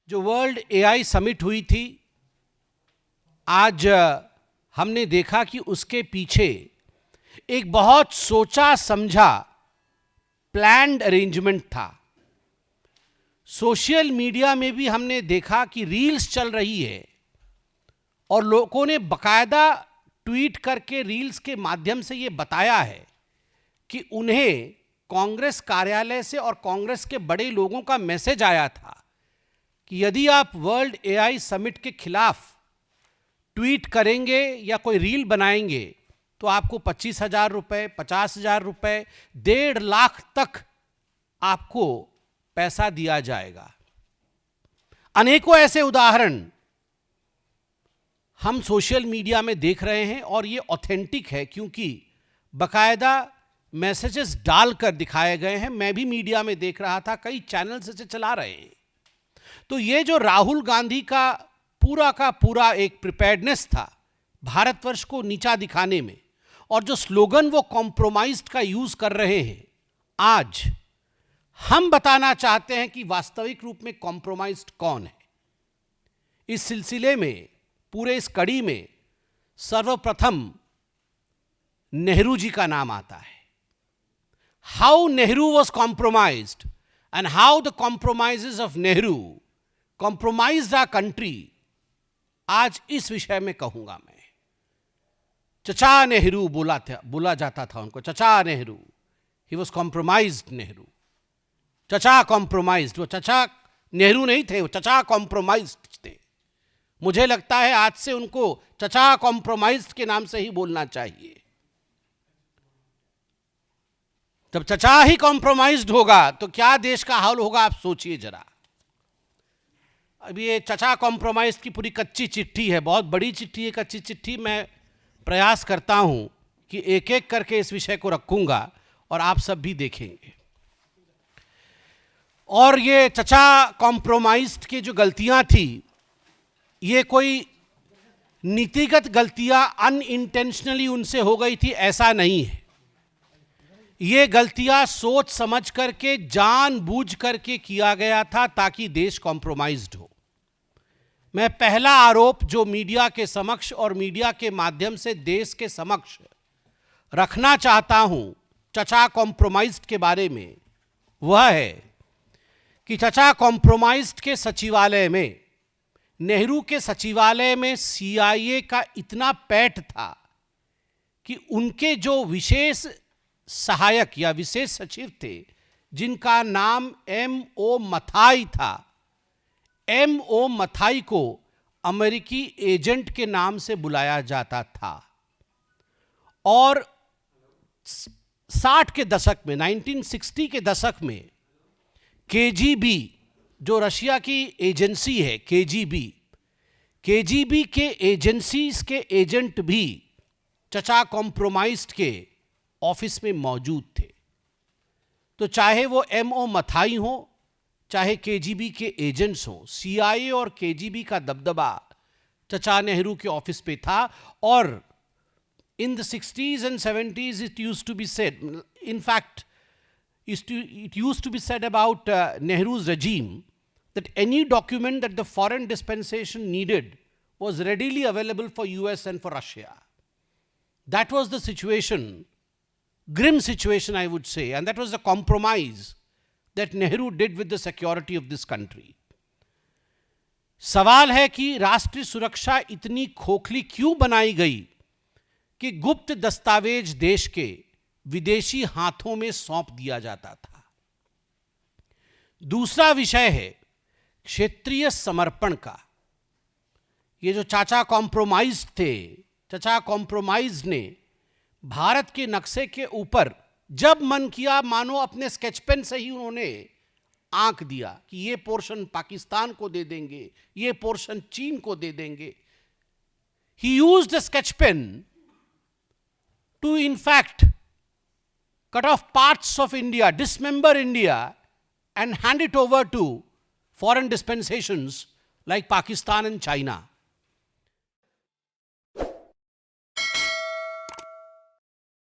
जो world AI summit हुई थी, आज हमने देखा कि उसके पीछे एक बहुत सोचा समझा प्लान्ड अरेंजमेंट था। सोशल मीडिया में भी हमने देखा कि रील्स चल रही है और लोगों ने बकायदा ट्वीट करके रील्स के माध्यम से ये बताया है कि उन्हें कांग्रेस कार्यालय से और कांग्रेस के बड़े लोगों का मैसेज आया था कि यदि आप वर्ल्ड एआई समिट के खिलाफ ट्वीट करेंगे या कोई रील बनाएंगे तो आपको 25,000 रुपए, 50,000 रुपए, 1.5 लाख तक आपको पैसा दिया जाएगा। अनेकों ऐसे उदाहरण हम सोशल मीडिया में देख रहे हैं और ये ऑथेंटिक है क्योंकि बकायदा मैसेजेस डालकर दिखाए गए हैं। मैं भी मीडिया में देख रहा था, कई चैनल्स इसे चला रहे हैं। तो ये जो राहुल गांधी का पूरा एक प्रिपेयर्डनेस था भारतवर्ष को नीचा दिखाने में, और जो स्लोगन वो कॉम्प्रोमाइज्ड का यूज कर रहे हैं, आज हम बताना चाहते हैं कि वास्तविक रूप में कॉम्प्रोमाइज्ड कौन है। इस सिलसिले में, पूरे इस कड़ी में सर्वप्रथम नेहरू जी का नाम आता है। How Nehru was compromised and how the compromises of Nehru compromised our country, आज इस विषय में कहूंगा मैं। चचा नेहरू बोला जाता था उनको, चचा Nehru, he was compromised Nehru. चचा कॉम्प्रोमाइज्ड, वो चचा नेहरू नहीं थे, वो चचा कॉम्प्रोमाइज्ड थे। मुझे लगता है आज से उनको चचा कॉम्प्रोमाइज्ड के नाम से ही बोलना चाहिए। जब चचा ही कॉम्प्रोमाइज्ड होगा तो क्या देश का हाल होगा, आप सोचिए जरा। अब ये चचा कॉम्प्रोमाइज की पूरी कच्ची चिट्ठी है, बहुत बड़ी चिट्ठी है, कच्ची चिट्ठी। मैं प्रयास करता हूं कि एक एक करके इस विषय को रखूंगा और आप सब भी देखेंगे। और ये चचा कॉम्प्रोमाइज्ड की जो गलतियां थी, ये कोई नीतिगत गलतियां अनइंटेंशनली उनसे हो गई थी, ऐसा नहीं है। ये गलतियां सोच समझ करके, जानबूझ करके किया गया था ताकि देश कॉम्प्रोमाइज्ड हो। मैं पहला आरोप जो मीडिया के समक्ष और मीडिया के माध्यम से देश के समक्ष रखना चाहता हूं चचा कॉम्प्रोमाइज्ड के बारे में, वह है कि चचा कॉम्प्रोमाइज्ड के सचिवालय में, नेहरू के सचिवालय में सीआईए का इतना पैठ था कि उनके जो विशेष सहायक या विशेष सचिव थे, जिनका नाम M.O. मथाई था, M.O. मथाई को अमेरिकी एजेंट के नाम से बुलाया जाता था। और 60 के दशक में, 1960 के दशक में KGB, जो रशिया की एजेंसी है, KGB के एजेंसीज के एजेंट भी चचा कॉम्प्रोमाइज्ड के ऑफिस में मौजूद थे। तो चाहे वो M.O. मथाई हो, चाहे KGB के एजेंट्स हो, CIA और KGB का दबदबा चचा नेहरू के ऑफिस पे था। और in the 60s and 70s it used to be said, in fact it used to be said about Nehru's regime that any document that the foreign dispensation needed was readily available for US and for Russia. That was the situation, grim situation I would say, and that was the compromise that Nehru did with the security of this country. सवाल है कि राष्ट्रीय सुरक्षा इतनी खोखली क्यों बनाई गई कि गुप्त दस्तावेज देश के विदेशी हाथों में सौंप दिया जाता था। दूसरा विषय है क्षेत्रीय समर्पण का। ये जो चाचा कॉम्प्रोमाइज्ड थे, चचा कॉम्प्रोमाइज्ड ने भारत के नक्शे के ऊपर जब मन किया, मानो अपने स्केच पेन से ही उन्होंने आंक दिया कि ये पोर्शन पाकिस्तान को दे देंगे, ये पोर्शन चीन को दे देंगे। He used a sketch pen to in fact cut off parts of India, dismember India and hand it over to foreign dispensations like Pakistan and China.